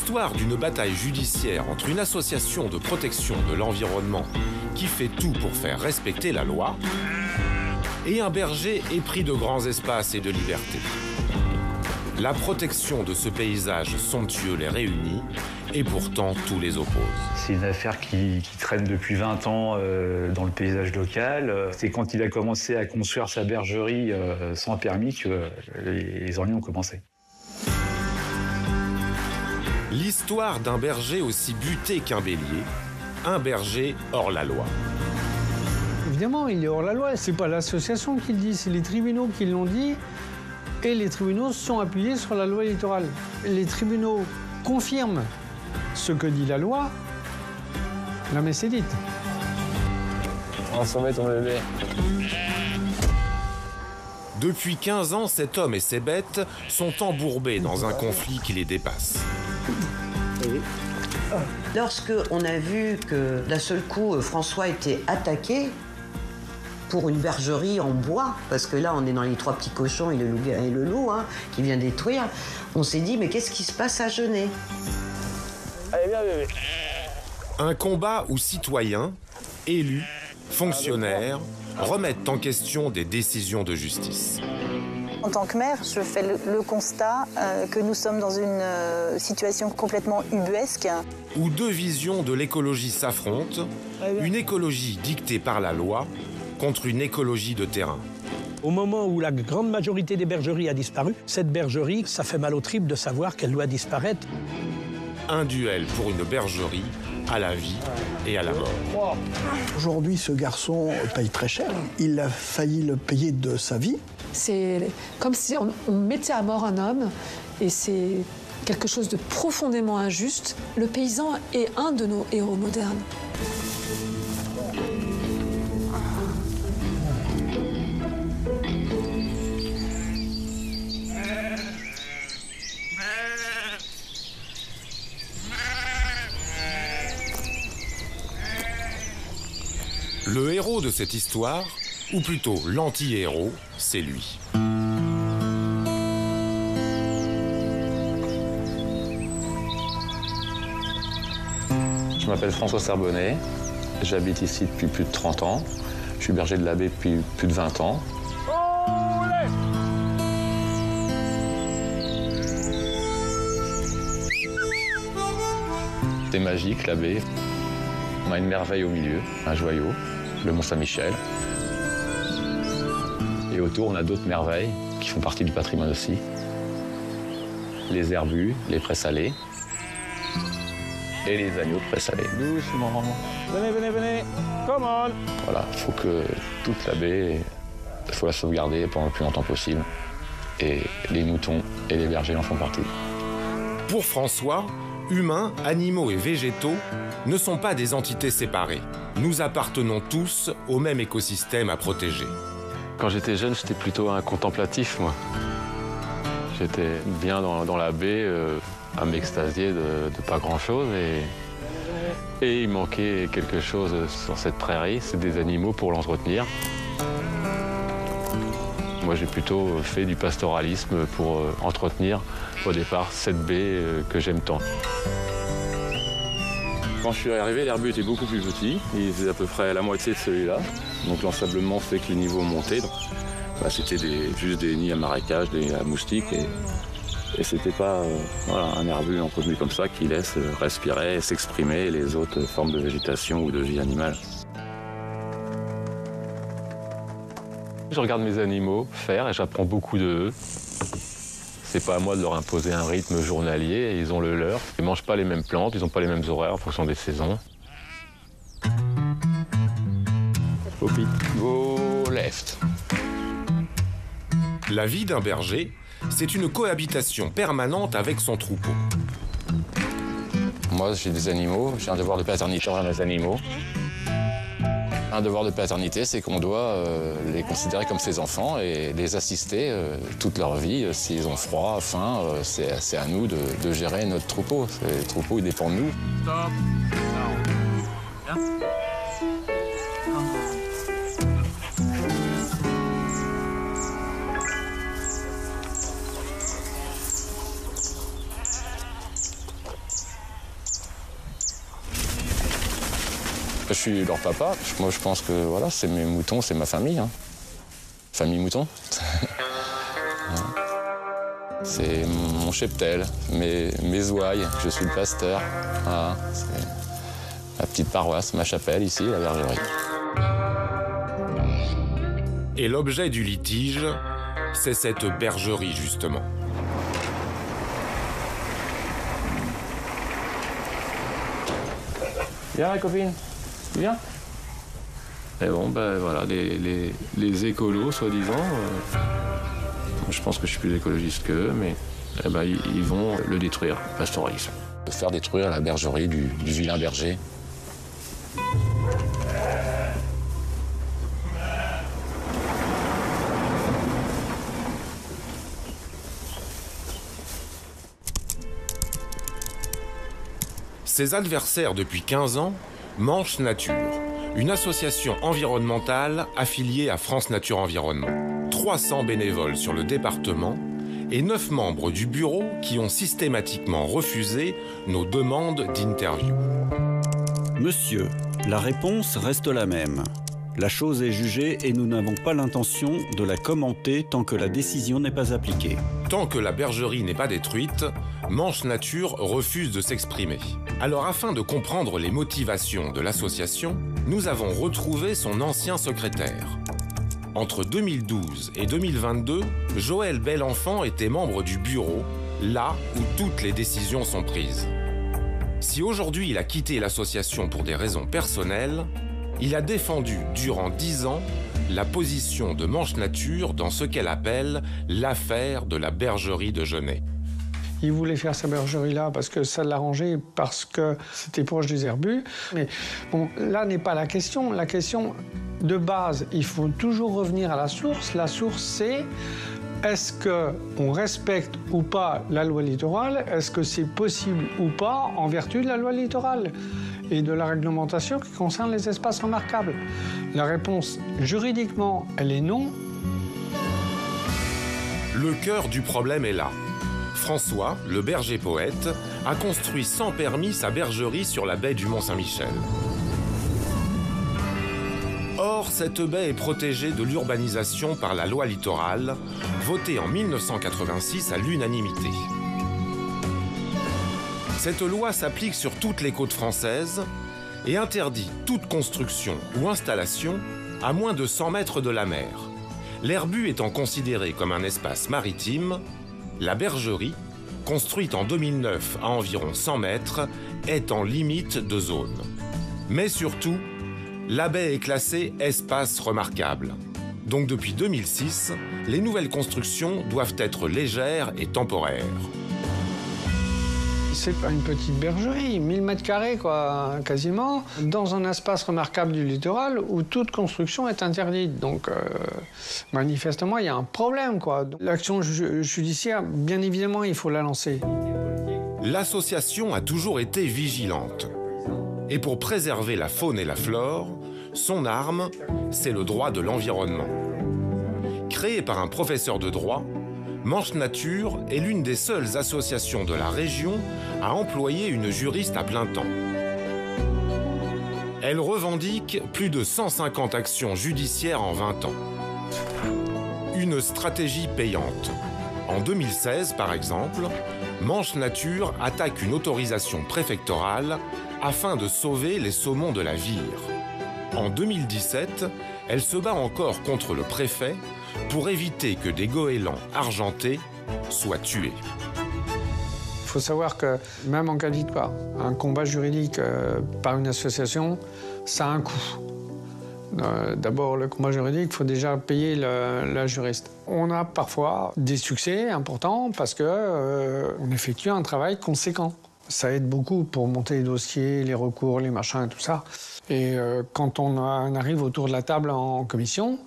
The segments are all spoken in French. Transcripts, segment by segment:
l'histoire d'une bataille judiciaire entre une association de protection de l'environnement qui fait tout pour faire respecter la loi et un berger épris de grands espaces et de liberté. La protection de ce paysage somptueux les réunit et pourtant tout les oppose. C'est une affaire qui traîne depuis 20 ans dans le paysage local. C'est quand il a commencé à construire sa bergerie sans permis que les ennuis ont commencé. L'histoire d'un berger aussi buté qu'un bélier, un berger hors la loi. Évidemment, il est hors la loi. C'est pas l'association qui le dit, c'est les tribunaux qui l'ont dit. Et les tribunaux sont appuyés sur la loi littorale. Les tribunaux confirment ce que dit la loi. La messe est dite. On s'en met ton bébé. Depuis 15 ans, cet homme et ses bêtes sont embourbés dans un conflit qui les dépasse. Lorsque on a vu que d'un seul coup François était attaqué pour une bergerie en bois, parce que là on est dans les trois petits cochons et le loup qui vient détruire, on s'est dit mais qu'est-ce qui se passe à Genêt? Allez, viens bébé. Un combat où citoyens, élus, fonctionnaires remettent en question des décisions de justice. En tant que maire, je fais le constat que nous sommes dans une situation complètement ubuesque. Où deux visions de l'écologie s'affrontent, une écologie dictée par la loi contre une écologie de terrain. Au moment où la grande majorité des bergeries a disparu, cette bergerie, ça fait mal aux tripes de savoir qu'elle doit disparaître. Un duel pour une bergerie à la vie et à la mort. Aujourd'hui, ce garçon paye très cher. Il a failli le payer de sa vie. C'est comme si on mettait à mort un homme, et c'est quelque chose de profondément injuste. Le paysan est un de nos héros modernes. Le héros de cette histoire, ou plutôt l'anti-héros, c'est lui. Je m'appelle François Serbonnet, j'habite ici depuis plus de 30 ans. Je suis berger de l'abbé depuis plus de 20 ans. C'est magique, l'abbé. On a une merveille au milieu, un joyau, le Mont-Saint-Michel. Et autour, on a d'autres merveilles qui font partie du patrimoine aussi. Les herbus, les prés salés et les agneaux de prés salés. Doucement. Venez, venez, venez. Come on. Voilà, il faut que toute la baie, il faut la sauvegarder pendant le plus longtemps possible. Et les moutons et les bergers en font partie. Pour François, humains, animaux et végétaux ne sont pas des entités séparées. Nous appartenons tous au même écosystème à protéger. Quand j'étais jeune, j'étais plutôt un contemplatif, moi. J'étais bien dans la baie, à m'extasier de pas grand-chose. Et il manquait quelque chose sur cette prairie, c'est des animaux pour l'entretenir. Moi, j'ai plutôt fait du pastoralisme pour entretenir, au départ, cette baie que j'aime tant. Quand je suis arrivé, l'herbu était beaucoup plus petit. Il faisait à peu près la moitié de celui-là. Donc l'ensablement fait que les niveaux montaient. C'était juste des nids à marécages, à moustiques. Et c'était pas un herbu entretenu comme ça qui laisse respirer et s'exprimer les autres formes de végétation ou de vie animale. Je regarde mes animaux faire et j'apprends beaucoup d'eux. C'est pas à moi de leur imposer un rythme journalier, ils ont le leur. Ils mangent pas les mêmes plantes, ils ont pas les mêmes horaires en fonction des saisons. Poppy, go left. La vie d'un berger, c'est une cohabitation permanente avec son troupeau. Moi, j'ai des animaux, j'ai un devoir de paternité envers mes animaux. Un devoir de paternité, c'est qu'on doit les considérer comme ses enfants et les assister toute leur vie. S'ils ont froid, faim, c'est à nous de gérer notre troupeau. Le troupeau, il dépend de nous. Stop. suis leur papa. Moi, je pense que voilà, c'est mes moutons, c'est ma famille. Hein. Famille mouton. C'est mon cheptel, mes ouailles, je suis le pasteur. Voilà, c'est ma petite paroisse, ma chapelle ici, la bergerie. Et l'objet du litige, c'est cette bergerie, justement. Viens, la copine, tu viens? Et bon, ben voilà, les écolos, soi-disant, je pense que je suis plus écologiste qu'eux, mais eh ben, ils vont le détruire, le pastoralisme. Faire détruire la bergerie du vilain berger. Ses adversaires depuis 15 ans, Manche Nature, une association environnementale affiliée à France Nature Environnement. 300 bénévoles sur le département et 9 membres du bureau qui ont systématiquement refusé nos demandes d'interview. Monsieur, la réponse reste la même. La chose est jugée et nous n'avons pas l'intention de la commenter tant que la décision n'est pas appliquée. Tant que la bergerie n'est pas détruite, Manche Nature refuse de s'exprimer. Alors afin de comprendre les motivations de l'association, nous avons retrouvé son ancien secrétaire. Entre 2012 et 2022, Joël Belenfant était membre du bureau, là où toutes les décisions sont prises. Si aujourd'hui il a quitté l'association pour des raisons personnelles, il a défendu durant 10 ans la position de Manche Nature dans ce qu'elle appelle l'affaire de la bergerie de Genêt. Il voulait faire sa bergerie là parce que ça l'arrangeait, parce que c'était proche des herbus. Mais bon, là n'est pas la question. La question de base, il faut toujours revenir à la source. La source, c'est est-ce qu'on respecte ou pas la loi littorale? Est-ce que c'est possible ou pas en vertu de la loi littorale et de la réglementation qui concerne les espaces remarquables? La réponse, juridiquement, elle est non. Le cœur du problème est là. François, le berger poète, a construit sans permis sa bergerie sur la baie du Mont-Saint-Michel. Or, cette baie est protégée de l'urbanisation par la loi littorale, votée en 1986 à l'unanimité. Cette loi s'applique sur toutes les côtes françaises et interdit toute construction ou installation à moins de 100 mètres de la mer. L'Herbu étant considéré comme un espace maritime, la bergerie, construite en 2009 à environ 100 mètres, est en limite de zone. Mais surtout, la baie est classée espace remarquable. Donc depuis 2006, les nouvelles constructions doivent être légères et temporaires. C'est pas une petite bergerie, 1000 mètres carrés quoi, quasiment, dans un espace remarquable du littoral où toute construction est interdite. Donc manifestement, il y a un problème quoi. L'action judiciaire, bien évidemment, il faut la lancer. L'association a toujours été vigilante. Et pour préserver la faune et la flore, son arme, c'est le droit de l'environnement. Créé par un professeur de droit, Manche Nature est l'une des seules associations de la région à employer une juriste à plein temps. Elle revendique plus de 150 actions judiciaires en 20 ans. Une stratégie payante. En 2016, par exemple, Manche Nature attaque une autorisation préfectorale afin de sauver les saumons de la Vire. En 2017, elle se bat encore contre le préfet pour éviter que des goélands argentés soient tués. Il faut savoir que même en cas de victoire, un combat juridique par une association, ça a un coût. D'abord, le combat juridique, il faut déjà payer la juriste. On a parfois des succès importants parce qu'on effectue un travail conséquent. Ça aide beaucoup pour monter les dossiers, les recours, les machins et tout ça. Et quand on arrive autour de la table en commission,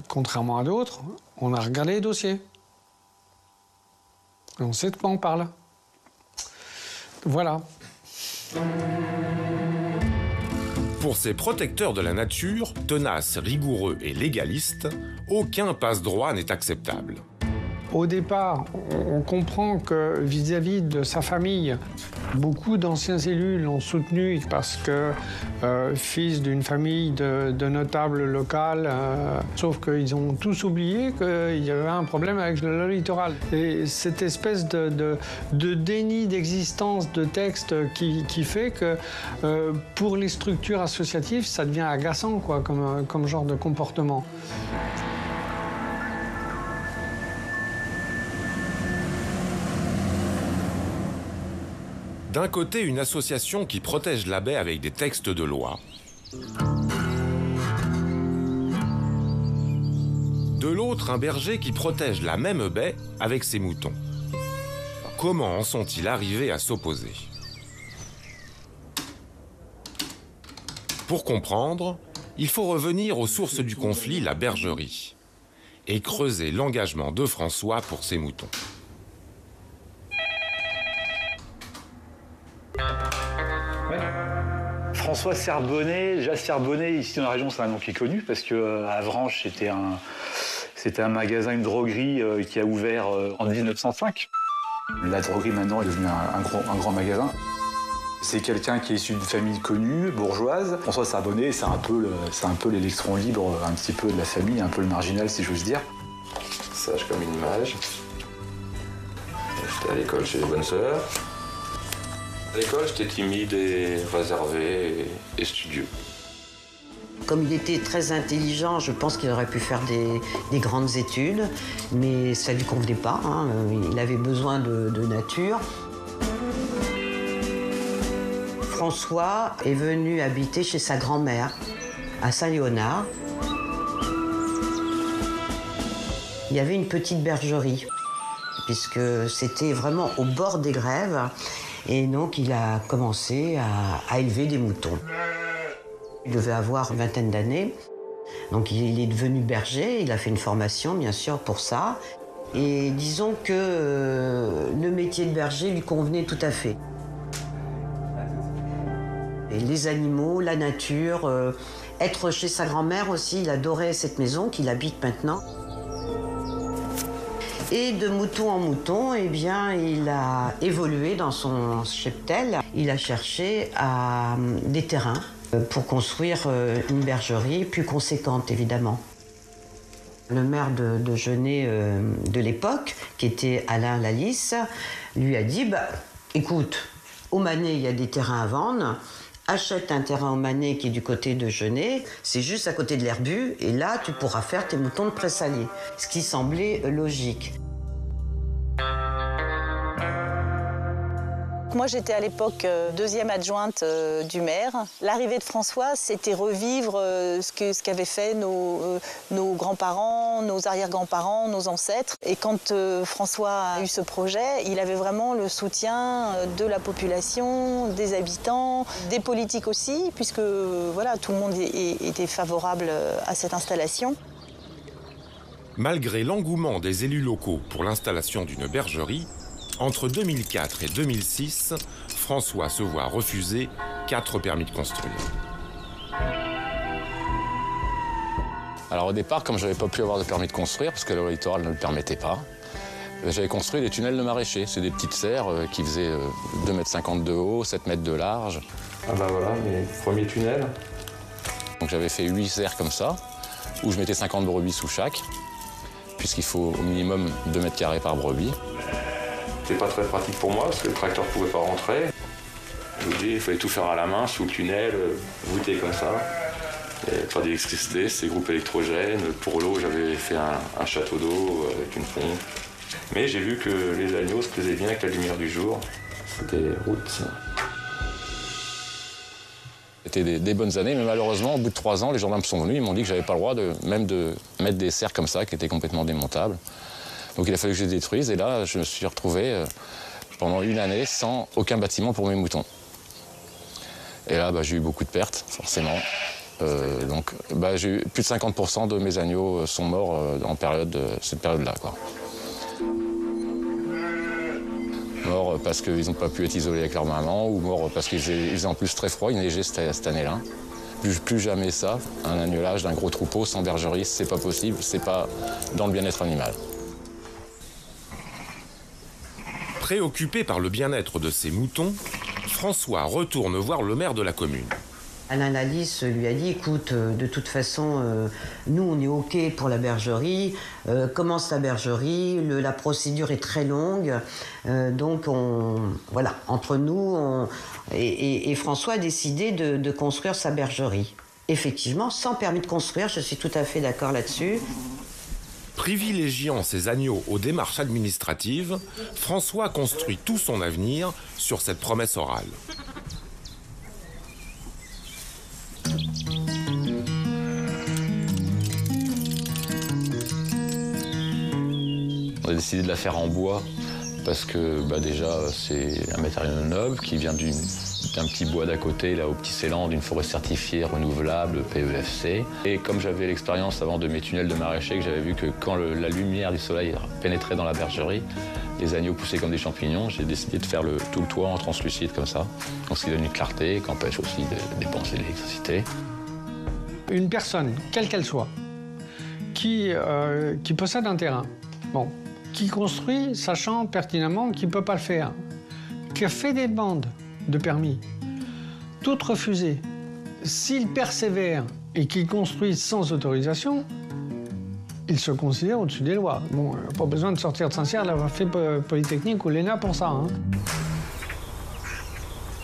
contrairement à d'autres, on a regardé les dossiers. Et on sait de quoi on parle. Voilà. Pour ces protecteurs de la nature, tenaces, rigoureux et légalistes, aucun passe-droit n'est acceptable. Au départ, on comprend que vis-à-vis de sa famille, beaucoup d'anciens élus l'ont soutenu parce que fils d'une famille de notables locales, sauf qu'ils ont tous oublié qu'il y avait un problème avec le littoral. Et cette espèce de déni d'existence de texte qui fait que pour les structures associatives, ça devient agaçant quoi, comme genre de comportement. D'un côté, une association qui protège la baie avec des textes de loi. De l'autre, un berger qui protège la même baie avec ses moutons. Comment en sont-ils arrivés à s'opposer? Pour comprendre, il faut revenir aux sources du conflit, la bergerie, et creuser l'engagement de François pour ses moutons. François Serbonnet, déjà Serbonnet, ici dans la région, c'est un nom qui est connu parce qu'à Avranches, c'était un magasin, une droguerie qui a ouvert en 1905. La droguerie maintenant est devenue un grand magasin. C'est quelqu'un qui est issu d'une famille connue, bourgeoise. François Serbonnet, c'est un peu l'électron libre, un petit peu de la famille, un peu le marginal si j'ose dire. Sage comme une image. J'étais à l'école chez les bonnes sœurs. À l'école, j'étais timide et réservé et studieux. Comme il était très intelligent, je pense qu'il aurait pu faire des grandes études, mais ça ne lui convenait pas, hein. Il avait besoin de nature. François est venu habiter chez sa grand-mère, à Saint-Léonard. Il y avait une petite bergerie, puisque c'était vraiment au bord des grèves. Et donc, il a commencé à élever des moutons. Il devait avoir une vingtaine d'années. Donc, il est devenu berger. Il a fait une formation, bien sûr, pour ça. Et disons que le métier de berger lui convenait tout à fait. Et les animaux, la nature, être chez sa grand-mère aussi, il adorait cette maison qu'il habite maintenant. Et de mouton en mouton, eh bien, il a évolué dans son cheptel. Il a cherché des terrains pour construire une bergerie plus conséquente, évidemment. Le maire de Genêt de l'époque, qui était Alain Lalisse, lui a dit écoute, au Manet, il y a des terrains à vendre. Achète un terrain au Manet qui est du côté de Genêt, c'est juste à côté de l'Herbu, et là, tu pourras faire tes moutons de Pressalier. Ce qui semblait logique. Moi, j'étais à l'époque deuxième adjointe du maire. L'arrivée de François, c'était revivre ce qu'avaient fait nos grands-parents, nos arrière-grands-parents, nos ancêtres. Et quand François a eu ce projet, il avait vraiment le soutien de la population, des habitants, des politiques aussi, puisque voilà, tout le monde était favorable à cette installation. Malgré l'engouement des élus locaux pour l'installation d'une bergerie, entre 2004 et 2006, François se voit refuser 4 permis de construire. Alors au départ, comme je n'avais pas pu avoir de permis de construire, parce que le littoral ne le permettait pas, j'avais construit des tunnels de maraîchers. C'est des petites serres qui faisaient 2,50 m de haut, 7 mètres de large. Ah bah voilà, mes premiers tunnels. Donc j'avais fait 8 serres comme ça, où je mettais 50 brebis sous chaque, puisqu'il faut au minimum 2 mètres carrés par brebis. C'était pas très pratique pour moi parce que le tracteur ne pouvait pas rentrer. Je vous dis, il fallait tout faire à la main, sous le tunnel, voûter comme ça. Et pas d'électricité, c'est groupe électrogène. Pour l'eau, j'avais fait un château d'eau avec une pompe. Mais j'ai vu que les agneaux se plaisaient bien avec la lumière du jour. C'était route. C'était des bonnes années, mais malheureusement, au bout de 3 ans, les gendarmes sont venus, ils m'ont dit que j'avais pas le droit de mettre des serres comme ça, qui étaient complètement démontables. Donc il a fallu que je les détruise, et là, je me suis retrouvé pendant 1 année sans aucun bâtiment pour mes moutons. Et là, j'ai eu beaucoup de pertes, forcément. Donc j'ai eu plus de 50% de mes agneaux sont morts en cette période-là, quoi. Morts parce qu'ils n'ont pas pu être isolés avec leur maman, ou morts parce qu'il faisait en plus très froid, il neigeait cette année-là. Plus jamais ça, un agnelage d'un gros troupeau sans bergerie, c'est pas possible, c'est pas dans le bien-être animal. Préoccupé par le bien-être de ses moutons, François retourne voir le maire de la commune. Alain Lalisse lui a dit, écoute, de toute façon, nous, on est OK pour la bergerie. Commence la bergerie, la procédure est très longue. Donc, voilà, entre nous, et François a décidé de construire sa bergerie. Effectivement, sans permis de construire, je suis tout à fait d'accord là-dessus. Privilégiant ses agneaux aux démarches administratives, François construit tout son avenir sur cette promesse orale. On a décidé de la faire en bois parce que déjà c'est un matériau noble qui vient d'un petit bois d'à côté, là au Petit Ceylan, d'une forêt certifiée renouvelable PEFC. Et comme j'avais l'expérience avant de mes tunnels de maraîcher, que j'avais vu que quand la lumière du soleil pénétrait dans la bergerie, les agneaux poussaient comme des champignons, j'ai décidé de faire tout le toit en translucide comme ça. Donc ce qui donne une clarté, qui empêche aussi de dépenser l'électricité. Une personne, quelle qu'elle soit, qui possède un terrain, qui construit sachant pertinemment qu'il ne peut pas le faire, qui a fait des demandes de permis, toutes refusées, s'il persévère et qu'il construit sans autorisation, il se considère au-dessus des lois. Bon, pas besoin de sortir de Saint-Cyr, d'avoir fait Polytechnique ou l'ENA pour ça.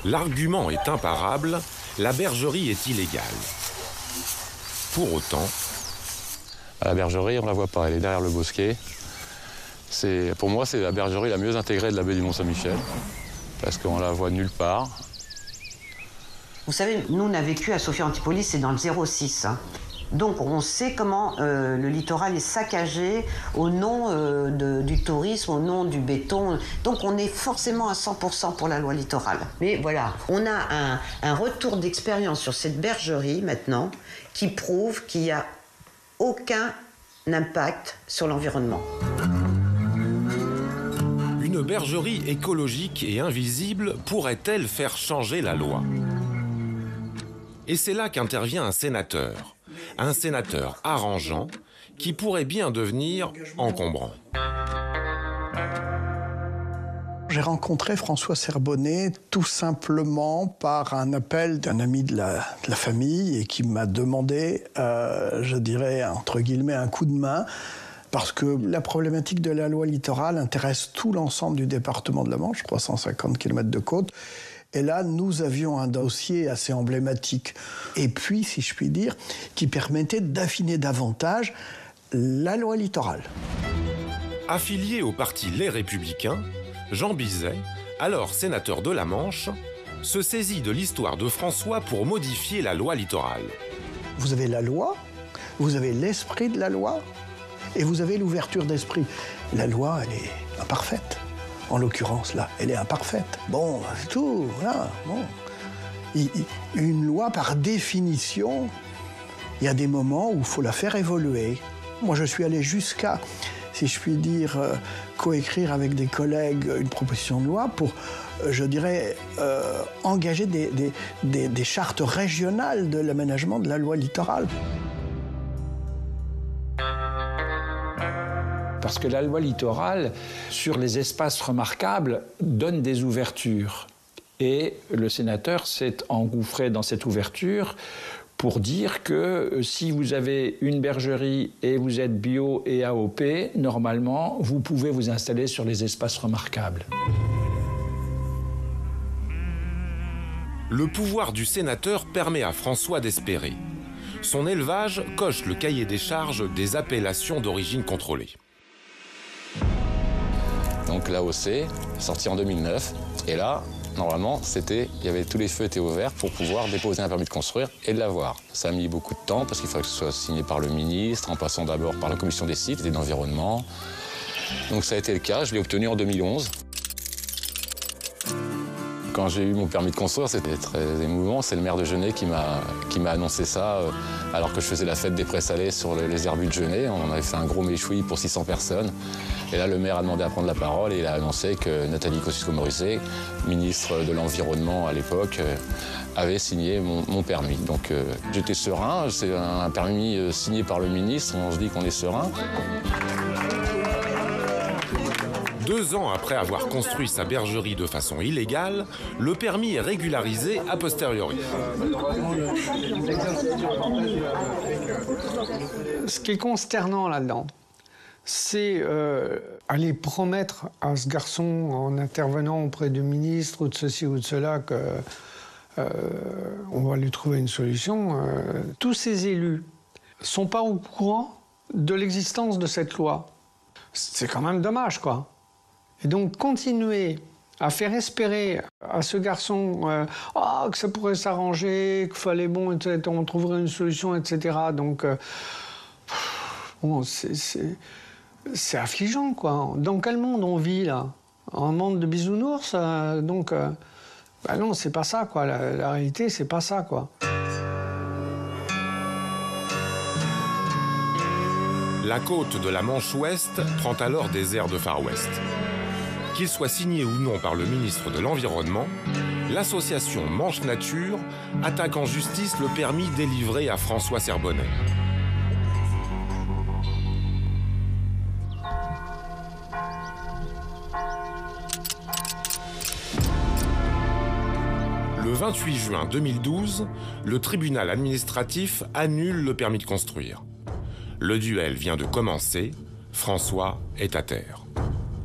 L'argument est imparable, la bergerie est illégale. Pour autant... À la bergerie, on ne la voit pas, elle est derrière le bosquet. Pour moi, c'est la bergerie la mieux intégrée de la baie du Mont-Saint-Michel, parce qu'on la voit nulle part. Vous savez, nous, on a vécu à Sophia Antipolis, c'est dans le 06. Donc, on sait comment le littoral est saccagé au nom du tourisme, au nom du béton. Donc, on est forcément à 100% pour la loi littorale. Mais voilà, on a un retour d'expérience sur cette bergerie, maintenant, qui prouve qu'il n'y a aucun impact sur l'environnement. Une bergerie écologique et invisible pourrait-elle faire changer la loi? Et c'est là qu'intervient un sénateur arrangeant qui pourrait bien devenir encombrant. J'ai rencontré François Serbonnet tout simplement par un appel d'un ami de la famille et qui m'a demandé, je dirais, entre guillemets, un coup de main, parce que la problématique de la loi littorale intéresse tout l'ensemble du département de la Manche, 350 km de côte. Et là, nous avions un dossier assez emblématique. Et puis, si je puis dire, qui permettait d'affiner davantage la loi littorale. Affilié au parti Les Républicains, Jean Bizet, alors sénateur de la Manche, se saisit de l'histoire de François pour modifier la loi littorale. Vous avez la loi, vous avez l'esprit de la loi, et vous avez l'ouverture d'esprit. La loi, elle est imparfaite. En l'occurrence, là, elle est imparfaite. Bon, c'est tout, voilà, bon. Une loi, par définition, il y a des moments où il faut la faire évoluer. Moi, je suis allé jusqu'à, si je puis dire, coécrire avec des collègues une proposition de loi pour, je dirais, engager des chartes régionales de l'aménagement de la loi littorale. Parce que la loi littorale, sur les espaces remarquables, donne des ouvertures. Et le sénateur s'est engouffré dans cette ouverture pour dire que si vous avez une bergerie et vous êtes bio et AOP, normalement, vous pouvez vous installer sur les espaces remarquables. Le pouvoir du sénateur permet à François d'espérer. Son élevage coche le cahier des charges des appellations d'origine contrôlée. Donc l'AOC, sorti en 2009, et là, normalement, tous les feux étaient ouverts pour pouvoir déposer un permis de construire et de l'avoir. Ça a mis beaucoup de temps parce qu'il fallait que ce soit signé par le ministre, en passant d'abord par la commission des sites et de l'environnement. Donc ça a été le cas, je l'ai obtenu en 2011. Quand j'ai eu mon permis de construire, c'était très émouvant. C'est le maire de Genêt qui m'a annoncé ça alors que je faisais la fête des prés-salés sur les herbus de Genêt. On avait fait un gros méchoui pour 600 personnes. Et là, le maire a demandé à prendre la parole et il a annoncé que Nathalie Kosciusko-Morizet, ministre de l'Environnement à l'époque, avait signé mon permis. Donc j'étais serein. C'est un permis signé par le ministre. On se dit qu'on est serein. 2 ans après avoir construit sa bergerie de façon illégale, le permis est régularisé a posteriori. Ce qui est consternant là-dedans, c'est aller promettre à ce garçon, en intervenant auprès du ministre ou de ceci ou de cela, qu'on va lui trouver une solution. Tous ces élus ne sont pas au courant de l'existence de cette loi. C'est quand même dommage, quoi. Et donc, continuer à faire espérer à ce garçon que ça pourrait s'arranger, qu'il fallait, bon, on trouverait une solution, etc. Donc, bon, c'est affligeant, quoi. Dans quel monde on vit, là? Un monde de bisounours? Donc, non, c'est pas ça, quoi. La réalité, c'est pas ça, quoi. La côte de la Manche Ouest prend alors des airs de Far West. Qu'il soit signé ou non par le ministre de l'Environnement, l'association Manche Nature attaque en justice le permis délivré à François Serbonnet. Le 28 juin 2012, le tribunal administratif annule le permis de construire. Le duel vient de commencer, François est à terre.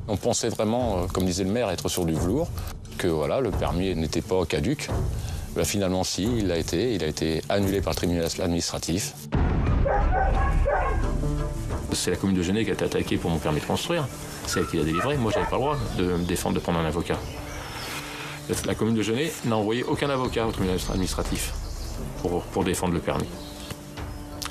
On pensait vraiment, comme disait le maire, être sur du velours, que voilà, le permis n'était pas caduc. Ben, finalement, si, il l'a été. Il a été annulé par le tribunal administratif. C'est la commune de Genève qui a été attaquée pour mon permis de construire. C'est elle qui l'a délivré. Moi, j'avais pas le droit de me défendre, de prendre un avocat. La commune de Genève n'a envoyé aucun avocat au tribunal administratif pour défendre le permis.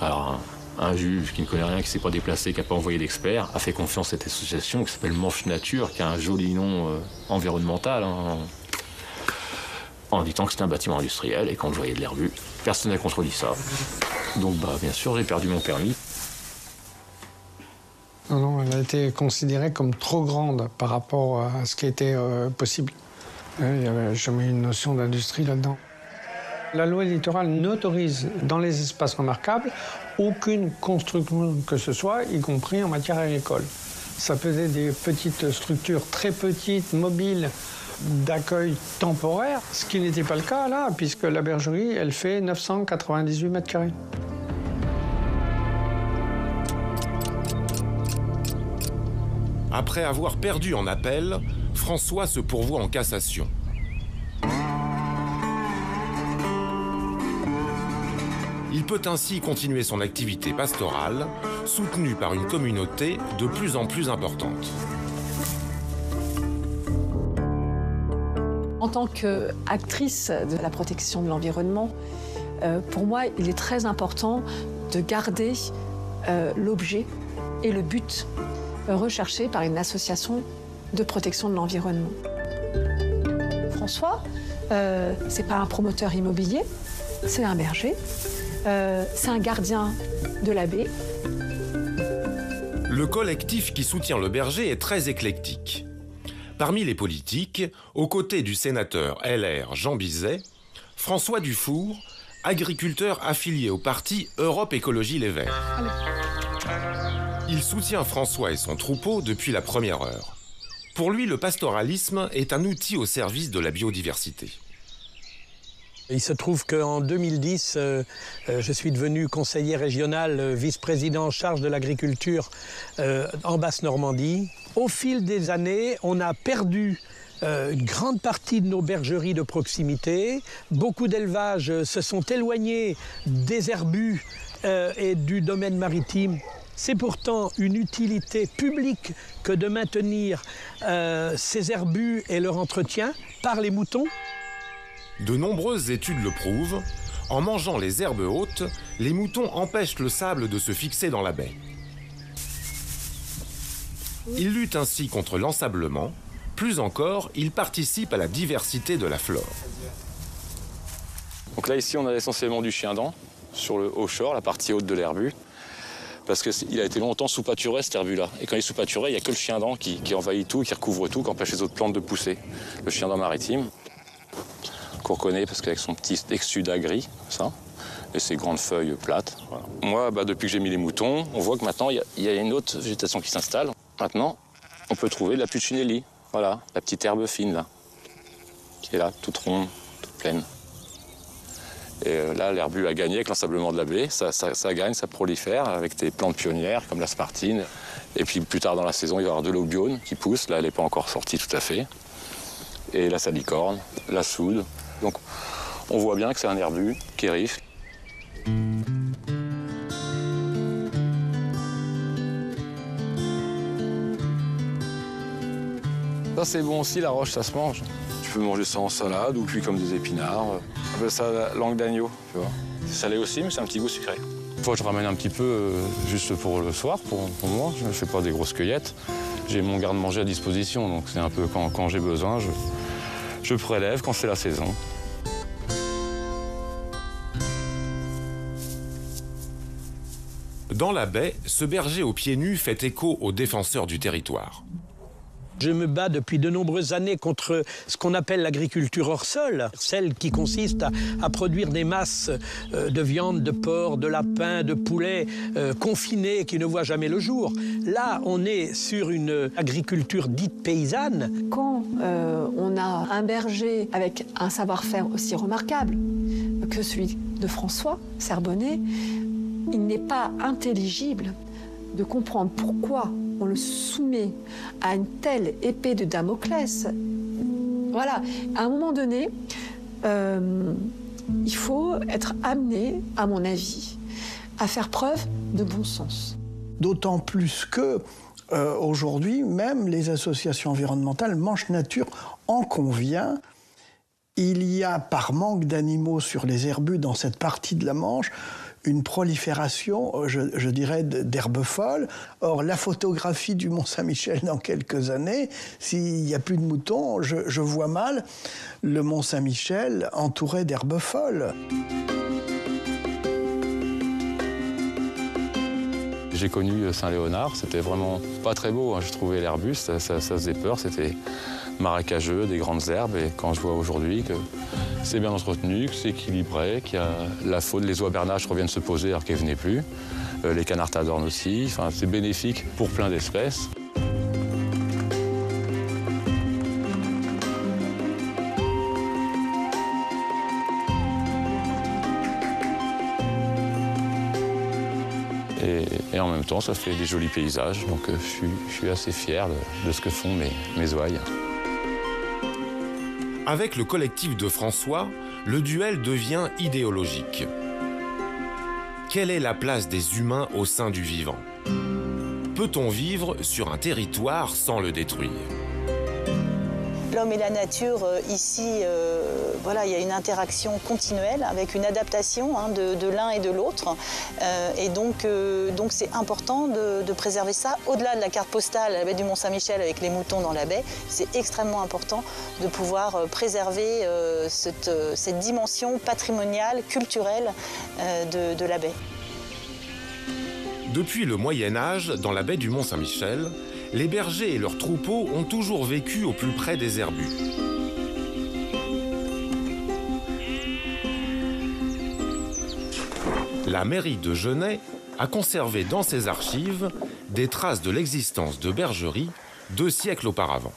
Alors, un juge qui ne connaît rien, qui ne s'est pas déplacé, qui n'a pas envoyé d'expert, a fait confiance à cette association qui s'appelle Manche Nature, qui a un joli nom environnemental, en disant que c'était un bâtiment industriel et qu'on le voyait de l'air bu. Personne n'a contredit ça. Donc, bien sûr, j'ai perdu mon permis. Non, elle a été considérée comme trop grande par rapport à ce qui était possible. Il n'y avait jamais une notion d'industrie là-dedans. La loi littorale n'autorise dans les espaces remarquables aucune construction que ce soit, y compris en matière agricole. Ça faisait des petites structures très petites, mobiles, d'accueil temporaire, ce qui n'était pas le cas là, puisque la bergerie, elle fait 998 mètres carrés. Après avoir perdu en appel, François se pourvoit en cassation. Il peut ainsi continuer son activité pastorale, soutenue par une communauté de plus en plus importante. En tant qu'actrice de la protection de l'environnement, pour moi, il est très important de garder l'objet et le but recherché par une association de protection de l'environnement. François, c'est pas un promoteur immobilier, c'est un berger, c'est un gardien de la baie. Le collectif qui soutient le berger est très éclectique. Parmi les politiques, aux côtés du sénateur LR Jean Bizet, François Dufour, agriculteur affilié au parti Europe Écologie Les Verts. Il soutient François et son troupeau depuis la première heure. Pour lui, le pastoralisme est un outil au service de la biodiversité. Il se trouve qu'en 2010, je suis devenu conseiller régional, vice-président en charge de l'agriculture en Basse-Normandie. Au fil des années, on a perdu une grande partie de nos bergeries de proximité. Beaucoup d'élevages se sont éloignés des herbus et du domaine maritime. C'est pourtant une utilité publique que de maintenir ces herbus et leur entretien par les moutons. De nombreuses études le prouvent, en mangeant les herbes hautes, les moutons empêchent le sable de se fixer dans la baie. Ils luttent ainsi contre l'ensablement, plus encore, ils participent à la diversité de la flore. Donc là, ici, on a essentiellement du chien-dent sur le haut-shore, la partie haute de l'herbu, parce qu'il a été longtemps sous-pâturé, cet herbu-là. Et quand il est sous-pâturé, il n'y a que le chien-dent qui envahit tout, qui recouvre tout, qui empêche les autres plantes de pousser. Le chien-dent maritime, qu'on reconnaît parce qu'avec son petit exsudat gris, ça, et ses grandes feuilles plates. Voilà. Moi, depuis que j'ai mis les moutons, on voit que maintenant, il y a une autre végétation qui s'installe. Maintenant, on peut trouver de la Puccinelli. Voilà, la petite herbe fine là, qui est là, toute ronde, toute pleine. Et là, l'herbu a gagné avec l'ensablement de la baie. Ça gagne, ça prolifère avec des plantes pionnières comme la spartine. Et puis plus tard dans la saison, il va y avoir de l'aubione qui pousse. Là, elle n'est pas encore sortie tout à fait. Et la salicorne, la soude. Donc on voit bien que c'est un herbu qui est riche. Ça c'est bon aussi, la roche, ça se mange. Tu peux manger ça en salade ou cuit comme des épinards. On appelle ça la langue d'agneau, tu vois. C'est salé aussi, mais c'est un petit goût sucré. Faut que je ramène un petit peu juste pour le soir, pour moi. Je ne fais pas des grosses cueillettes. J'ai mon garde-manger à disposition, donc c'est un peu quand j'ai besoin, je prélève quand c'est la saison. Dans la baie, ce berger aux pieds nus fait écho aux défenseurs du territoire. Je me bats depuis de nombreuses années contre ce qu'on appelle l'agriculture hors sol, celle qui consiste à produire des masses de viande, de porc, de lapin, de poulet confinés qui ne voient jamais le jour. Là, on est sur une agriculture dite paysanne. Quand on a un berger avec un savoir-faire aussi remarquable que celui de François Serbonnet, il n'est pas intelligible de comprendre pourquoi on le soumet à une telle épée de Damoclès. Voilà, à un moment donné, il faut être amené, à mon avis, à faire preuve de bon sens. D'autant plus que, aujourd'hui, même les associations environnementales, Manche Nature en convient, il y a, par manque d'animaux sur les herbus dans cette partie de la Manche, une prolifération, je dirais, d'herbes folles. Or, la photographie du Mont-Saint-Michel dans quelques années, s'il n'y a plus de moutons, je vois mal le Mont-Saint-Michel entouré d'herbes folles. J'ai connu Saint-Léonard, c'était vraiment pas très beau, hein. Je trouvais l'herbus, ça faisait peur, c'était marécageux, des grandes herbes. Et quand je vois aujourd'hui que c'est bien entretenu, que c'est équilibré, qu'il y a la faune, les oies bernaches reviennent se poser alors qu'elles ne venaient plus, les canards tadornes aussi, enfin, c'est bénéfique pour plein d'espèces. Et en même temps, ça fait des jolis paysages, donc je suis assez fier de ce que font mes ouailles. Avec le collectif de François, le duel devient idéologique. Quelle est la place des humains au sein du vivant? Peut-on vivre sur un territoire sans le détruire? L'homme et la nature, ici, voilà, il y a une interaction continuelle avec une adaptation de l'un et de l'autre. Et donc c'est important de préserver ça. Au-delà de la carte postale, la baie du Mont-Saint-Michel avec les moutons dans la baie, c'est extrêmement important de pouvoir préserver cette dimension patrimoniale, culturelle de la baie. Depuis le Moyen-Âge, dans la baie du Mont-Saint-Michel, les bergers et leurs troupeaux ont toujours vécu au plus près des herbus. La mairie de Genêt a conservé dans ses archives des traces de l'existence de bergeries 2 siècles auparavant.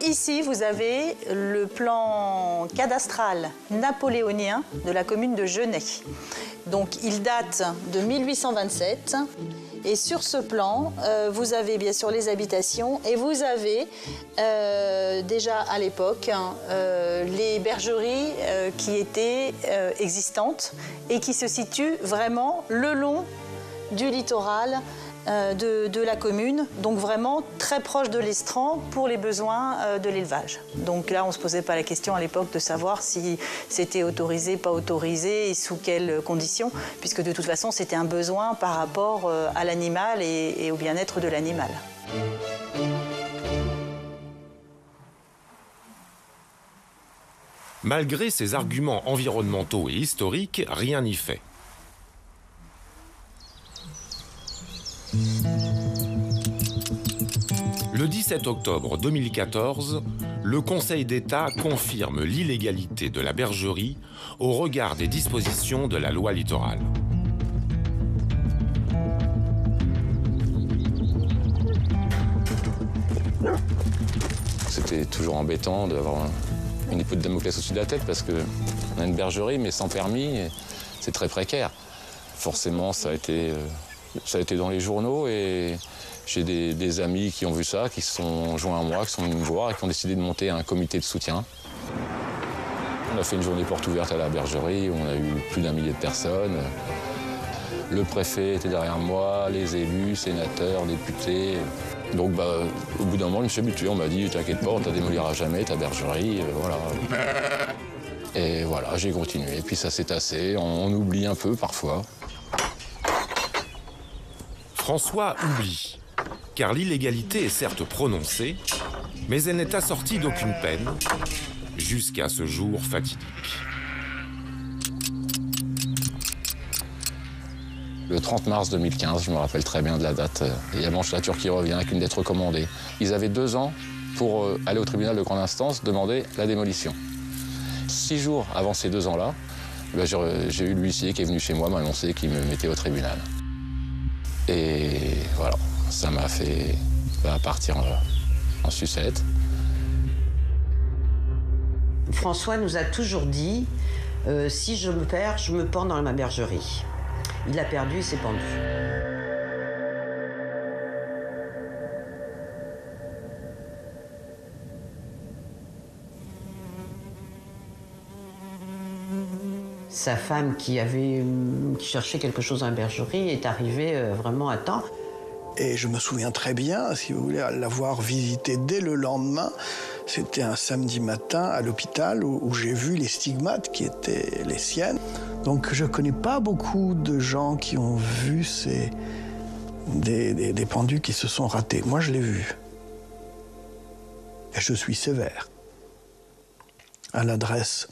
Ici, vous avez le plan cadastral napoléonien de la commune de Genêt. Donc, il date de 1827. Et sur ce plan, vous avez bien sûr les habitations et vous avez déjà à l'époque les bergeries qui étaient existantes et qui se situent vraiment le long du littoral de la commune, donc vraiment très proche de l'estran pour les besoins de l'élevage. Donc là, on ne se posait pas la question à l'époque de savoir si c'était autorisé, pas autorisé et sous quelles conditions, puisque de toute façon, c'était un besoin par rapport à l'animal et au bien-être de l'animal. Malgré ces arguments environnementaux et historiques, rien n'y fait. Le 17 octobre 2014, le Conseil d'État confirme l'illégalité de la bergerie au regard des dispositions de la loi littorale. C'était toujours embêtant d'avoir une épée de Damoclès au-dessus de la tête parce qu'on a une bergerie, mais sans permis, c'est très précaire. Forcément, ça a été dans les journaux et j'ai des amis qui ont vu ça, qui se sont joints à moi, qui sont venus me voir et qui ont décidé de monter un comité de soutien. On a fait une journée porte ouverte à la bergerie, où on a eu plus d'1 millier de personnes. Le préfet était derrière moi, les élus, sénateurs, députés. Donc au bout d'un moment, je me suis habitué. On m'a dit, t'inquiète pas, on ne démolira jamais ta bergerie. Voilà. Et voilà, j'ai continué. Puis ça s'est tassé, on oublie un peu parfois. François oublie, car l'illégalité est certes prononcée, mais elle n'est assortie d'aucune peine, jusqu'à ce jour fatidique. Le 30 mars 2015, je me rappelle très bien de la date, il y a Manche Nature qui revient avec une lettre recommandée. Ils avaient 2 ans pour aller au tribunal de grande instance demander la démolition. 6 jours avant ces 2 ans-là, j'ai eu l'huissier qui est venu chez moi m'annoncer qu'il me mettait au tribunal. Et voilà, ça m'a fait partir en sucette. François nous a toujours dit, si je me perds, je me pends dans ma bergerie. Il a perdu, il s'est pendu. Sa femme qui cherchait quelque chose dans la bergerie est arrivée vraiment à temps. Et je me souviens très bien, si vous voulez, l'avoir visité dès le lendemain. C'était un samedi matin à l'hôpital où j'ai vu les stigmates qui étaient les siennes. Donc je ne connais pas beaucoup de gens qui ont vu des pendus qui se sont ratés. Moi, je l'ai vu. Et je suis sévère à l'adresse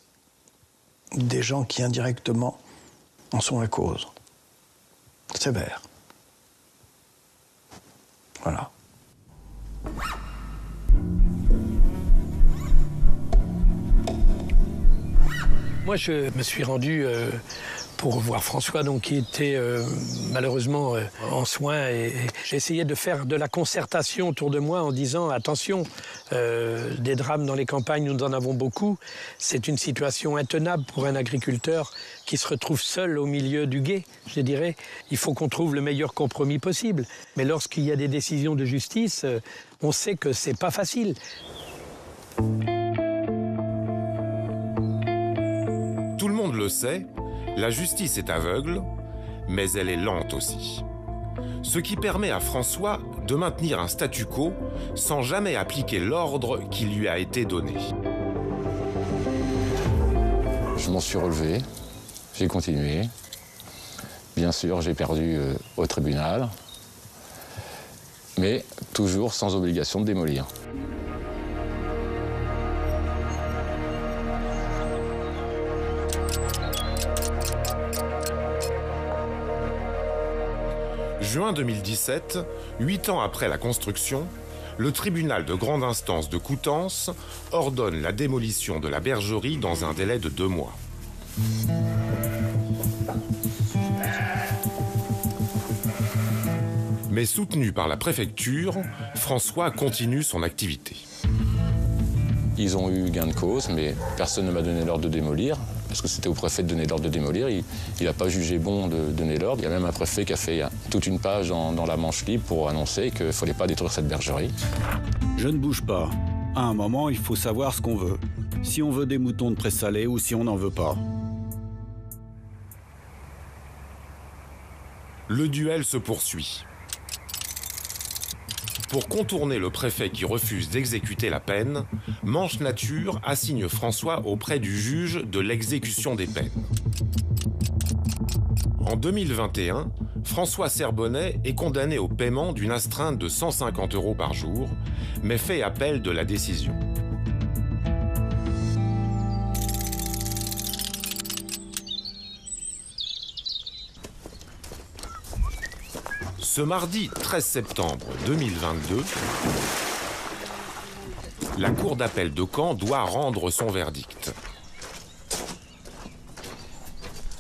des gens qui indirectement en sont la cause. Sévère. Voilà. Moi, je me suis rendu pour voir François, donc, qui était malheureusement en soins. Et j'ai essayé de faire de la concertation autour de moi en disant, attention, des drames dans les campagnes, nous en avons beaucoup. C'est une situation intenable pour un agriculteur qui se retrouve seul au milieu du gué, je dirais. Il faut qu'on trouve le meilleur compromis possible. Mais lorsqu'il y a des décisions de justice, on sait que c'est pas facile. Tout le monde le sait, la justice est aveugle, mais elle est lente aussi. Ce qui permet à François de maintenir un statu quo sans jamais appliquer l'ordre qui lui a été donné. Je m'en suis relevé, j'ai continué. Bien sûr, j'ai perdu au tribunal, mais toujours sans obligation de démolir. Juin 2017, 8 ans après la construction, le tribunal de grande instance de Coutances ordonne la démolition de la bergerie dans un délai de 2 mois. Mais soutenu par la préfecture, François continue son activité. Ils ont eu gain de cause, mais personne ne m'a donné l'ordre de démolir, parce que c'était au préfet de donner l'ordre de démolir. Il n'a pas jugé bon de donner l'ordre. Il y a même un préfet qui a fait toute une page dans la Manche Libre pour annoncer qu'il ne fallait pas détruire cette bergerie. Je ne bouge pas. À un moment, il faut savoir ce qu'on veut. Si on veut des moutons de présalé ou si on n'en veut pas. Le duel se poursuit. Pour contourner le préfet qui refuse d'exécuter la peine, Manche Nature assigne François auprès du juge de l'exécution des peines. En 2021, François Serbonnet est condamné au paiement d'une astreinte de 150 € par jour, mais fait appel de la décision. Ce mardi 13 septembre 2022, la Cour d'appel de Caen doit rendre son verdict.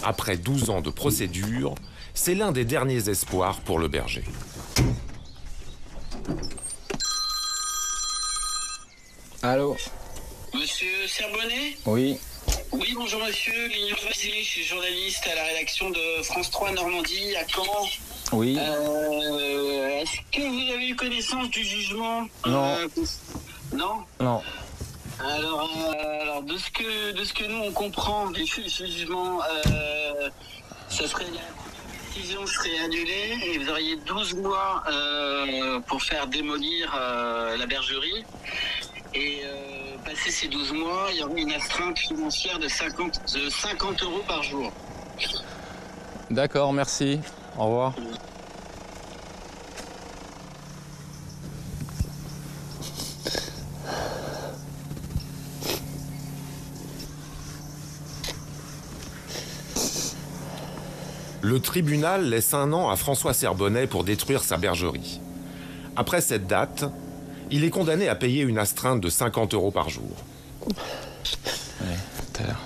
Après 12 ans de procédure, c'est l'un des derniers espoirs pour le berger. Allô? Monsieur Serbonnet? Oui. Oui, bonjour monsieur, Guignon Vasily, je suis journaliste à la rédaction de France 3 Normandie à Caen. Oui. Est-ce que vous avez eu connaissance du jugement? Non. Non? Non. Alors de ce que nous on comprend du jugement, ça serait la décision serait annulée et vous auriez 12 mois pour faire démolir la bergerie. Et passé ces 12 mois, il y aurait une astreinte financière de 50 € par jour. D'accord, merci. Au revoir. Le tribunal laisse 1 an à François Serbonnet pour détruire sa bergerie. Après cette date, il est condamné à payer une astreinte de 50 € par jour. Allez, tout à l'heure.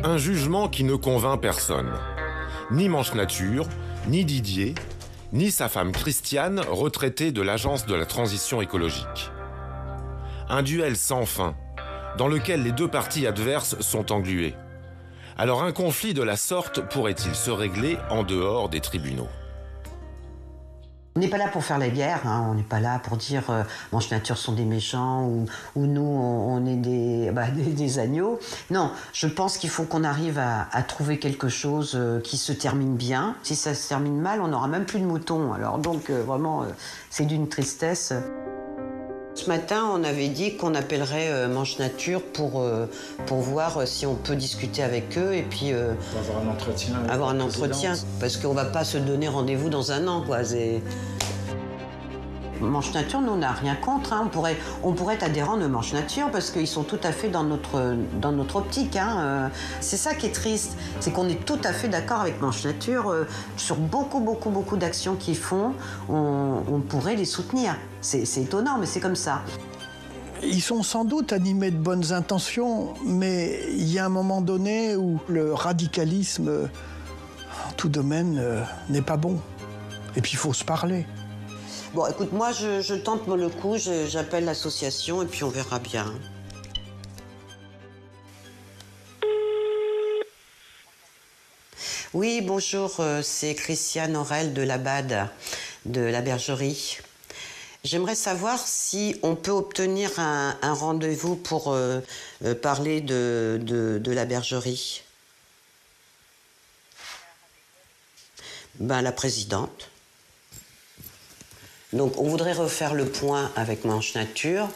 Un jugement qui ne convainc personne. Ni Manche Nature, ni Didier, ni sa femme Christiane, retraitée de l'Agence de la transition écologique. Un duel sans fin, dans lequel les deux parties adverses sont engluées. Alors un conflit de la sorte pourrait-il se régler en dehors des tribunaux? On n'est pas là pour faire la guerre, hein. On n'est pas là pour dire Manche Nature sont des méchants ou nous on est des agneaux. Non, je pense qu'il faut qu'on arrive à trouver quelque chose qui se termine bien. Si ça se termine mal, on n'aura même plus de moutons. Alors donc vraiment, c'est d'une tristesse. Ce matin, on avait dit qu'on appellerait Manche Nature pour voir si on peut discuter avec eux et puis avoir un entretien. Avoir un entretien, parce qu'on va pas se donner rendez-vous dans 1 an, quoi. Manche Nature, nous, on n'a rien contre. Hein. On pourrait être adhérent de Manche Nature parce qu'ils sont tout à fait dans notre optique. Hein. C'est ça qui est triste, c'est qu'on est tout à fait d'accord avec Manche Nature sur beaucoup d'actions qu'ils font. On pourrait les soutenir. C'est étonnant, mais c'est comme ça. Ils sont sans doute animés de bonnes intentions, mais il y a un moment donné où le radicalisme, en tout domaine, n'est pas bon. Et puis il faut se parler. Bon, écoute, moi, je tente le coup, j'appelle l'association et puis on verra bien. Oui, bonjour, c'est Christiane Aurel de la BAD, de la bergerie. J'aimerais savoir si on peut obtenir un rendez-vous pour parler de la bergerie. Ben, la présidente. Donc, on voudrait refaire le point avec Manche Nature,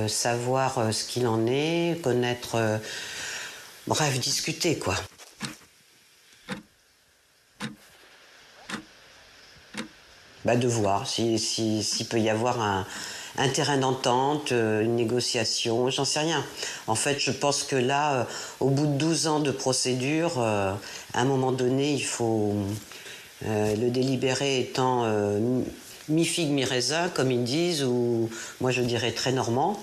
savoir ce qu'il en est, connaître... bref, discuter, quoi. Bah, de voir s'il peut y avoir un terrain d'entente, une négociation, j'en sais rien. En fait, je pense que là, au bout de 12 ans de procédure, à un moment donné, il faut... le délibéré étant... mi-figue, mi-raisin, comme ils disent, ou moi je dirais très normand,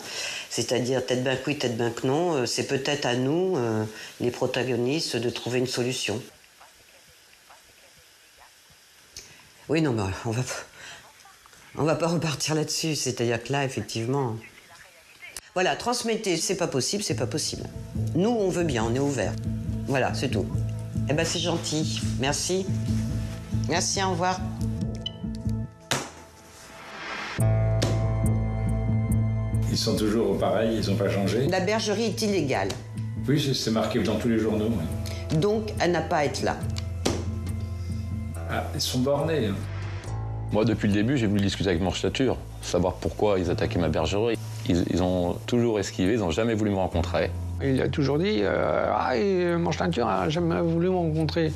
c'est-à-dire tête ben que oui, tête ben que non, c'est peut-être à nous, les protagonistes, de trouver une solution. Oui, non, mais on va pas repartir là-dessus, c'est-à-dire que là, effectivement... Voilà, transmettez, c'est pas possible, c'est pas possible. Nous, on veut bien, on est ouvert. Voilà, c'est tout. Eh ben, c'est gentil, merci. Merci, au revoir. Ils sont toujours pareils, ils n'ont pas changé. La bergerie est illégale. Oui, c'est marqué dans tous les journaux. Oui. Donc, elle n'a pas à être là. Ah, ils sont bornés. Hein. Moi, depuis le début, j'ai voulu discuter avec Manche Nature, savoir pourquoi ils attaquaient ma bergerie. Ils ont toujours esquivé, ils n'ont jamais voulu me rencontrer. Il a toujours dit Manche Nature n'a jamais voulu me rencontrer.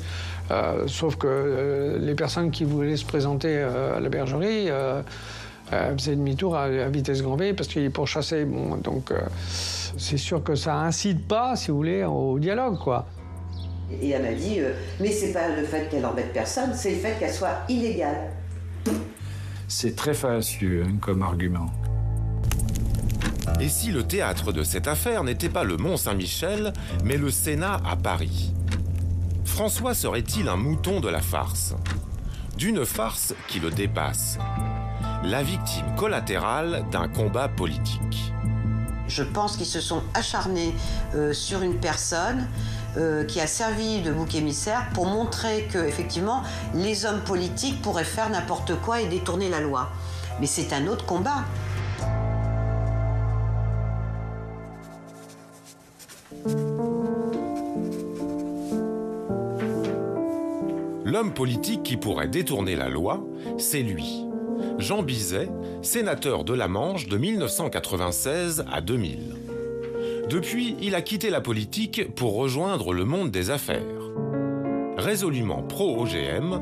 Sauf que les personnes qui voulaient se présenter à la bergerie faisaient demi-tour à vitesse grand V parce qu'il est pourchassé. Bon, donc c'est sûr que ça incite pas, si vous voulez, au dialogue, quoi. Et elle m'a dit mais c'est pas le fait qu'elle embête personne, c'est le fait qu'elle soit illégale. C'est très fallacieux hein, comme argument. Et si le théâtre de cette affaire n'était pas le Mont-Saint-Michel, mais le Sénat à Paris? François serait-il un mouton de la farce? D'une farce qui le dépasse. La victime collatérale d'un combat politique. Je pense qu'ils se sont acharnés sur une personne qui a servi de bouc émissaire pour montrer que, effectivement, les hommes politiques pourraient faire n'importe quoi et détourner la loi. Mais c'est un autre combat. L'homme politique qui pourrait détourner la loi, c'est lui. Jean Bizet, sénateur de la Manche de 1996 à 2000. Depuis, il a quitté la politique pour rejoindre le monde des affaires. Résolument pro-OGM,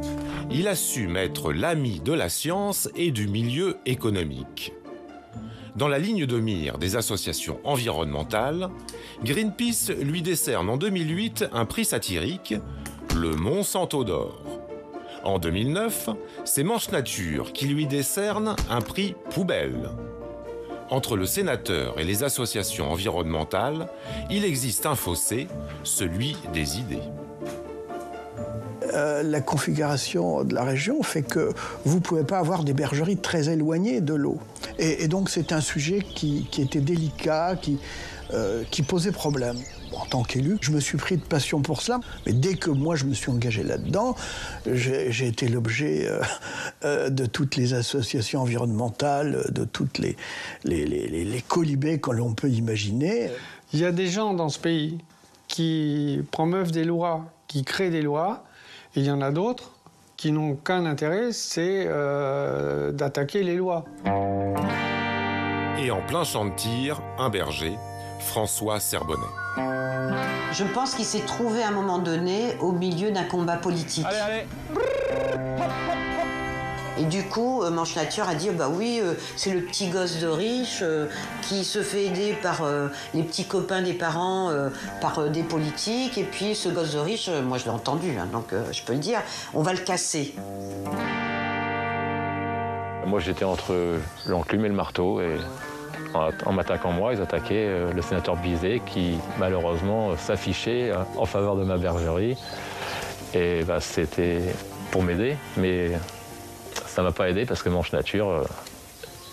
il a su mettre l'ami de la science et du milieu économique. Dans la ligne de mire des associations environnementales, Greenpeace lui décerne en 2008 un prix satirique, le Monsanto d'or. En 2009, c'est Manche Nature qui lui décerne un prix poubelle. Entre le sénateur et les associations environnementales, il existe un fossé, celui des idées. La configuration de la région fait que vous ne pouvez pas avoir des bergeries très éloignées de l'eau. Et donc c'est un sujet qui était délicat, qui posait problème. En tant qu'élu, je me suis pris de passion pour cela. Mais dès que moi je me suis engagé là-dedans, j'ai été l'objet de toutes les associations environnementales, de toutes les colibés que l'on peut imaginer. Il y a des gens dans ce pays qui promeuvent des lois, qui créent des lois. Et il y en a d'autres qui n'ont qu'un intérêt, c'est d'attaquer les lois. Et en plein champ de tir, un berger, François Serbonnet. Je pense qu'il s'est trouvé à un moment donné au milieu d'un combat politique. Allez. Et du coup, Manche Nature a dit bah oui, c'est le petit gosse de riche qui se fait aider par les petits copains des parents, par des politiques. Et puis ce gosse de riche, moi je l'ai entendu, hein, donc je peux le dire, on va le casser. Moi j'étais entre l'enclume et le marteau et en m'attaquant moi, ils attaquaient le sénateur Bizet qui malheureusement s'affichait en faveur de ma bergerie. Et bah, c'était pour m'aider, mais ça ne m'a pas aidé parce que Manche Nature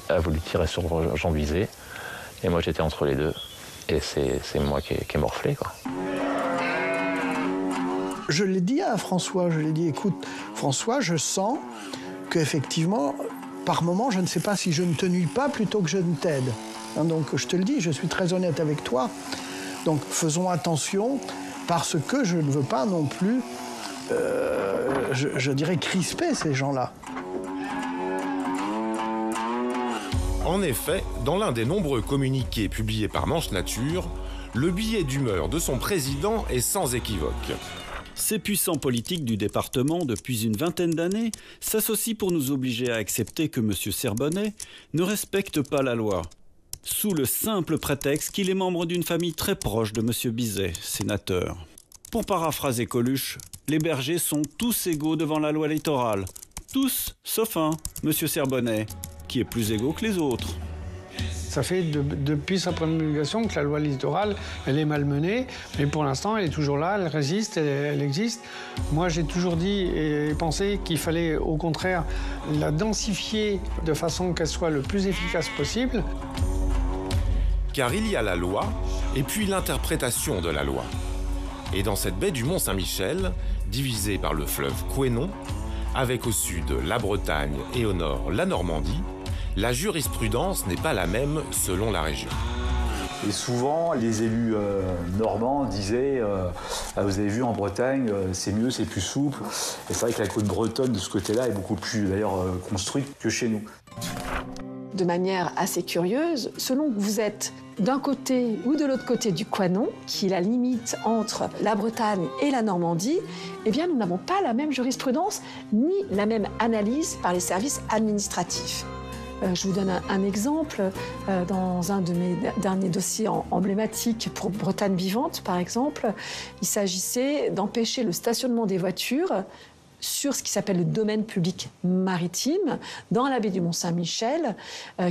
a voulu tirer sur Jean Bizet. Et moi, j'étais entre les deux. Et c'est moi qui ai morflé, quoi. Je l'ai dit à François, je lui ai dit, écoute, François, je sens qu'effectivement, par moment, je ne sais pas si je ne te nuis pas plutôt que je ne t'aide. Hein, donc, je te le dis, je suis très honnête avec toi. Donc, faisons attention, parce que je ne veux pas non plus, je dirais, crisper ces gens-là. En effet, dans l'un des nombreux communiqués publiés par Manche Nature, le billet d'humeur de son président est sans équivoque. Ces puissants politiques du département, depuis une vingtaine d'années, s'associent pour nous obliger à accepter que M. Serbonnet ne respecte pas la loi, sous le simple prétexte qu'il est membre d'une famille très proche de M. Bizet, sénateur. Pour paraphraser Coluche, les bergers sont tous égaux devant la loi littorale. Tous, sauf un, M. Serbonnet, qui est plus égaux que les autres. Ça fait depuis sa promulgation que la loi littorale, elle est malmenée, mais pour l'instant, elle est toujours là, elle résiste, elle existe. Moi, j'ai toujours dit et pensé qu'il fallait, au contraire, la densifier de façon qu'elle soit le plus efficace possible. Car il y a la loi, et puis l'interprétation de la loi. Et dans cette baie du Mont-Saint-Michel, divisée par le fleuve Couesnon, avec au sud la Bretagne et au nord la Normandie, la jurisprudence n'est pas la même selon la région. Et souvent, les élus normands disaient vous avez vu en Bretagne, c'est mieux, c'est plus souple. Et c'est vrai que la côte bretonne de ce côté-là est beaucoup plus d'ailleurs construite que chez nous. De manière assez curieuse, selon que vous êtes d'un côté ou de l'autre côté du Couesnon, qui est la limite entre la Bretagne et la Normandie, eh bien nous n'avons pas la même jurisprudence ni la même analyse par les services administratifs. Je vous donne un exemple. Dans un de mes derniers dossiers emblématiques pour Bretagne Vivante, par exemple, il s'agissait d'empêcher le stationnement des voitures sur ce qui s'appelle le domaine public maritime, dans la baie du Mont-Saint-Michel,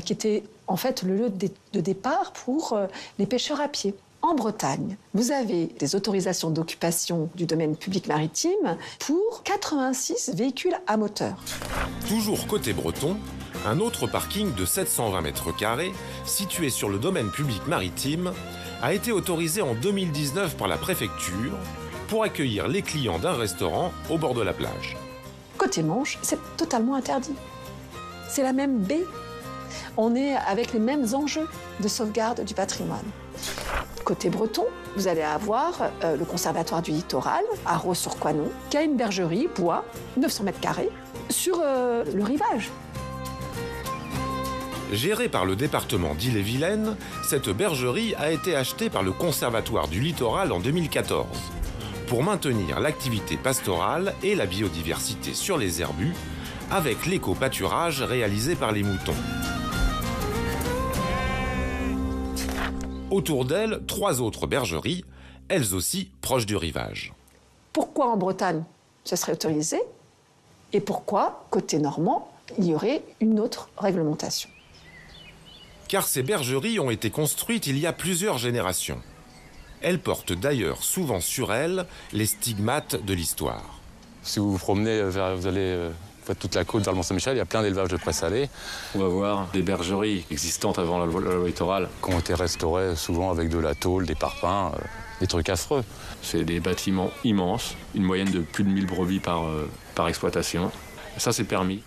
qui était en fait le lieu de départ pour les pêcheurs à pied. En Bretagne, vous avez des autorisations d'occupation du domaine public maritime pour 86 véhicules à moteur. Toujours côté breton, un autre parking de 720 mètres carrés, situé sur le domaine public maritime, a été autorisé en 2019 par la préfecture pour accueillir les clients d'un restaurant au bord de la plage. Côté Manche, c'est totalement interdit. C'est la même baie. On est avec les mêmes enjeux de sauvegarde du patrimoine. Côté breton, vous allez avoir le Conservatoire du Littoral, à Raux-sur-Coinon, qui a une bergerie, bois, 900 mètres carrés, sur le rivage. Gérée par le département d'Ille-et-Vilaine, cette bergerie a été achetée par le Conservatoire du Littoral en 2014 pour maintenir l'activité pastorale et la biodiversité sur les herbus avec l'éco-pâturage réalisé par les moutons. Autour d'elle, 3 autres bergeries, elles aussi proches du rivage. Pourquoi en Bretagne, ce serait autorisé? Et pourquoi, côté normand, il y aurait une autre réglementation? Car ces bergeries ont été construites il y a plusieurs générations. Elles portent d'ailleurs souvent sur elles les stigmates de l'histoire. Si vous vous promenez vous allez toute la côte vers le Mont-Saint-Michel, il y a plein d'élevages de prés salés. On va voir des bergeries existantes avant la loi littorale qui ont été restaurées souvent avec de la tôle, des parpaings, des trucs affreux. C'est des bâtiments immenses, une moyenne de plus de 1000 brebis par exploitation. Ça, c'est permis.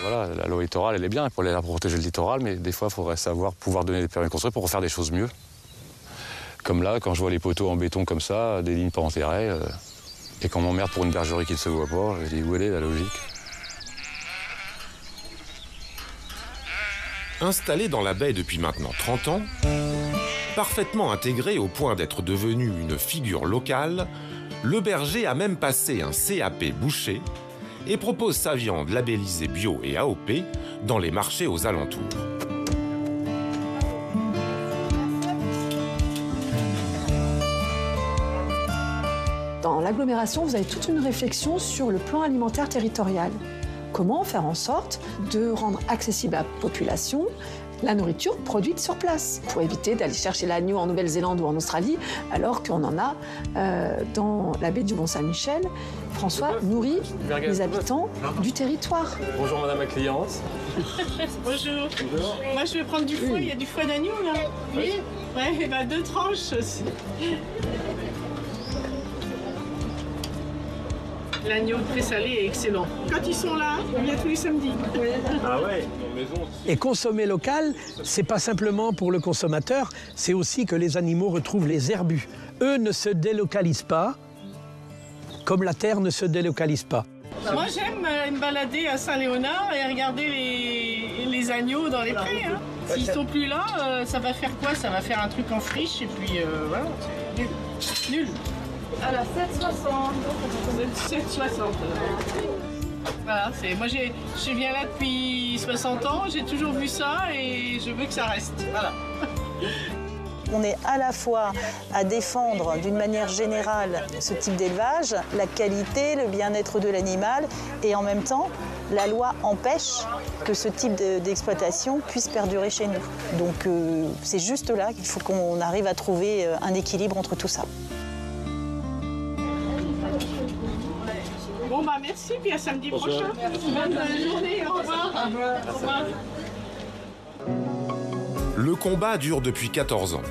Voilà, la loi littorale, elle est bien pour protéger le littoral, mais des fois, il faudrait savoir pouvoir donner des permis de construire pour faire des choses mieux. Comme là, quand je vois les poteaux en béton comme ça, des lignes pas enterrées, et qu'on m'emmerde pour une bergerie qui ne se voit pas, je dis où elle est la logique? Installé dans la baie depuis maintenant 30 ans, parfaitement intégré au point d'être devenu une figure locale, le berger a même passé un CAP boucher et propose sa viande labellisée bio et AOP dans les marchés aux alentours. Dans l'agglomération, vous avez toute une réflexion sur le plan alimentaire territorial. Comment faire en sorte de rendre accessible à la population la nourriture produite sur place, pour éviter d'aller chercher l'agneau en Nouvelle-Zélande ou en Australie, alors qu'on en a dans la baie du Mont-Saint-Michel. François nourrit les habitants du territoire. Bonjour madame la cliente. Bonjour. Moi je vais prendre du foie, il y a du foie d'agneau là. Oui. Ouais, et ben 2 tranches aussi. L'agneau pré-salé est excellent. Quand ils sont là, il y a tous les samedis. Ah ouais. Et consommer local, c'est pas simplement pour le consommateur, c'est aussi que les animaux retrouvent les herbus. Eux ne se délocalisent pas, comme la terre ne se délocalise pas. Moi j'aime me balader à Saint-Léonard et regarder les agneaux dans les prés. Hein. S'ils sont plus là, ça va faire quoi? Ça va faire un truc en friche et puis voilà, c'est nul. Nul. Alors 7,60. 7,60. Voilà, moi je viens là depuis 60 ans, j'ai toujours vu ça et je veux que ça reste. Voilà. On est à la fois à défendre d'une manière générale ce type d'élevage, la qualité, le bien-être de l'animal, et en même temps, la loi empêche que ce type d'exploitation puisse perdurer chez nous. Donc c'est juste là qu'il faut qu'on arrive à trouver un équilibre entre tout ça. Bon bah merci, puis à samedi prochain. Bonne journée, au revoir. Au revoir. Le combat dure depuis 14 ans.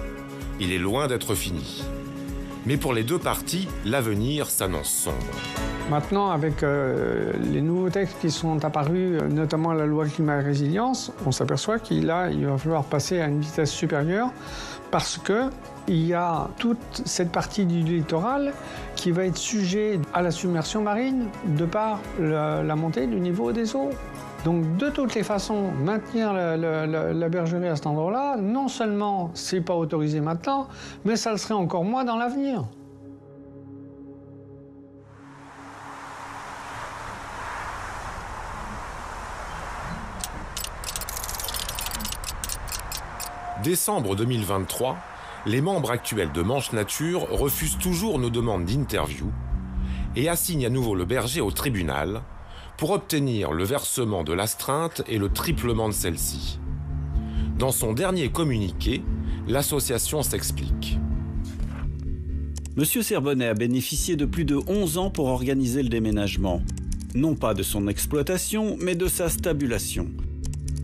Il est loin d'être fini. Mais pour les deux parties, l'avenir s'annonce sombre. Maintenant, avec les nouveaux textes qui sont apparus, notamment la loi climat et résilience, on s'aperçoit qu'il va falloir passer à une vitesse supérieure parce qu'il y a toute cette partie du littoral qui va être sujet à la submersion marine de par la montée du niveau des eaux. Donc, de toutes les façons, maintenir la bergerie à cet endroit-là, non seulement c'est pas autorisé maintenant, mais ça le serait encore moins dans l'avenir. Décembre 2023, les membres actuels de Manche Nature refusent toujours nos demandes d'interview et assignent à nouveau le berger au tribunal pour obtenir le versement de l'astreinte et le triplement de celle-ci. Dans son dernier communiqué, l'association s'explique. Monsieur Serbonnet a bénéficié de plus de 11 ans pour organiser le déménagement. Non pas de son exploitation, mais de sa stabulation.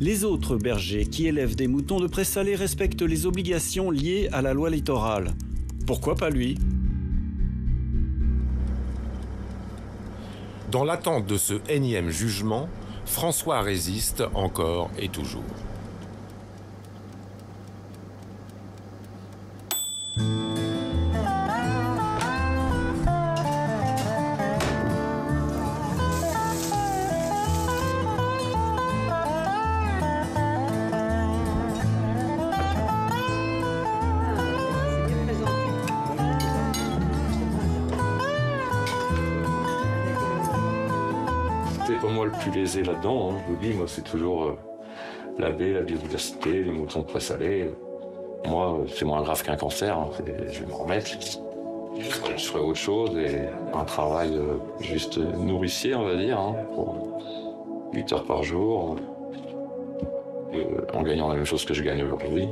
Les autres bergers qui élèvent des moutons de pré salé respectent les obligations liées à la loi littorale. Pourquoi pas lui ? Dans l'attente de ce énième jugement, François résiste encore et toujours. C'est pas moi le plus lésé là-dedans, hein. Je vous dis, moi c'est toujours la baie, la biodiversité, les moutons de pré salé. Moi, c'est moins grave qu'un cancer, hein. Je vais m'en remettre. Je ferai autre chose et un travail juste nourricier, on va dire, hein, pour 8 heures par jour, en gagnant la même chose que je gagne aujourd'hui,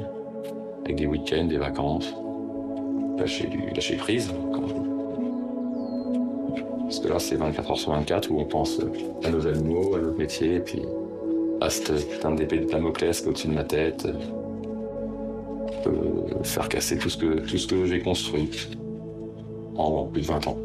avec des week-ends, des vacances, lâcher prise. Parce que là, c'est 24 heures sur 24 où on pense à nos animaux, à notre métier, et puis à cette putain d'épée de Damoclès qui est au-dessus de ma tête. Faire casser tout ce que j'ai construit en plus de 20 ans.